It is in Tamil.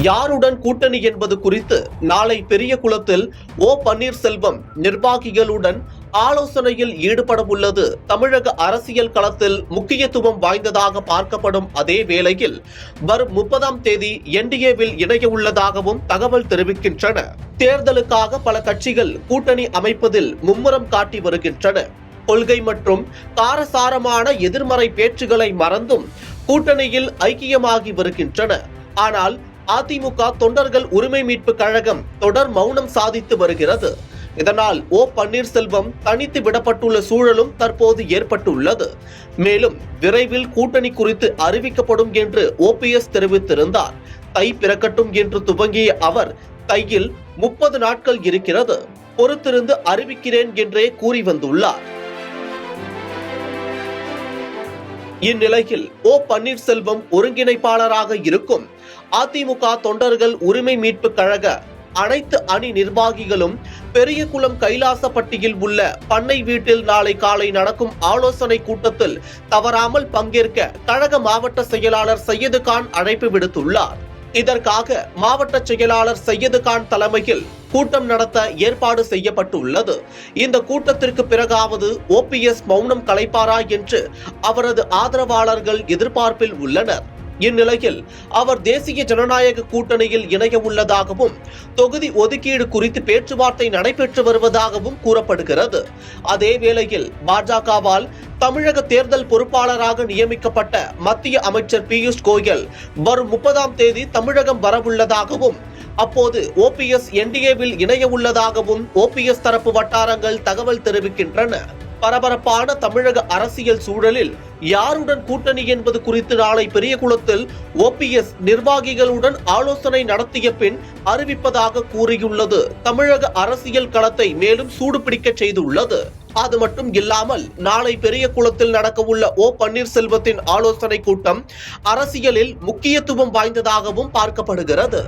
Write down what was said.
யாருடன் கூட்டணி என்பது குறித்து நாளை பெரியகுளத்தில் ஓ பன்னீர்செல்வம் நிர்வாகிகளுடன் ஆலோசனையில் ஈடுபட உள்ளது தமிழக அரசியல் களத்தில் முக்கியத்துவம் வாய்ந்ததாக பார்க்கப்படும் அதே வேளையில் வரும் 30ஆம் தேதி என்டிஏவில் இணைய உள்ளதாகவும் தகவல் தெரிவிக்கின்றன. தேர்தலுக்காக பல கட்சிகள் கூட்டணி அமைப்பதில் மும்முரம் காட்டி வருகின்றன. கொள்கை மற்றும் காரசாரமான எதிர்மறை பேச்சுகளை மறந்தும் கூட்டணியில் ஐக்கியமாகி வருகின்றன. ஆனால் அதிமுக தொண்டர்கள் உரிமை மீட்பு கழகம் தொடர் மௌனம் சாதித்து வருகிறது. இதனால் ஓ பன்னீர்செல்வம் தனித்து விடப்பட்டுள்ள சூழலும் தற்போது ஏற்பட்டுள்ளது. மேலும் விரைவில் கூட்டணி குறித்து அறிவிக்கப்படும் என்று ஓபிஎஸ் தெரிவித்திருந்தார். தை பிறக்கட்டும் என்று துவங்கிய அவர் தையில் 30 நாட்கள் இருக்கிறது, பொறுத்திருந்து அறிவிக்கிறேன் என்றே கூறி வந்துள்ளார். இந்நிலையில் ஓ பன்னீர்செல்வம் ஒருங்கிணைப்பாளராக இருக்கும் அதிமுக தொண்டர்கள் உரிமை மீட்பு கழக அனைத்து அணி நிர்வாகிகளும் பெரியகுளம் கைலாசப்பட்டியில் உள்ள பண்ணை வீட்டில் நாளை காலை நடக்கும் ஆலோசனை கூட்டத்தில் தவறாமல் பங்கேற்க கழக மாவட்ட செயலாளர் சையது கான் அழைப்பு விடுத்துள்ளார். இதற்காக மாவட்ட செயலாளர் சையது கான் தலைமையில் கூட்டம் நடத்த ஏற்பாடு செய்யப்பட்டுள்ளது. இந்த கூட்டத்திற்கு பிறகாவது ஓபிஎஸ் மௌனம் கலைப்பாரா என்று அவரது ஆதரவாளர்கள் எதிர்பார்ப்பில் உள்ளனர். இந்நிலையில் அவர் தேசிய ஜனநாயக கூட்டணியில் இணைய உள்ளதாகவும் தொகுதி ஒதுக்கீடு குறித்து பேச்சுவார்த்தை நடைபெற்று வருவதாகவும் கூறப்படுகிறது. அதே வேளையில் பாஜகவால் தமிழக தேர்தல் பொறுப்பாளராக நியமிக்கப்பட்ட மத்திய அமைச்சர் பியூஷ் கோயல் வரும் 30ஆம் தேதி தமிழகம் வரவுள்ளதாகவும் அப்போது ஓபிஎஸ் என்டிஏவில் இணைய உள்ளதாகவும் ஓபிஎஸ் தரப்பு வட்டாரங்கள் தகவல் தெரிவிக்கின்றன. பரபரப்பான தமிழக அரசியல் சூழலில் யாருடன் கூட்டணி என்பது குறித்து நாளை பெரியகுளத்தில் ஓபிஎஸ் நிர்வாகிகளுடன் ஆலோசனை நடத்திய பின் அறிவிப்பதாக கூறியுள்ளது தமிழக அரசியல் களத்தை மேலும் சூடுபிடிக்க செய்துள்ளது. அது மட்டும் இல்லாமல் நாளை பெரியகுளத்தில் நடக்கவுள்ள ஓ பன்னீர்செல்வத்தின் ஆலோசனை கூட்டம் அரசியலில் முக்கியத்துவம் வாய்ந்ததாகவும் பார்க்கப்படுகிறது.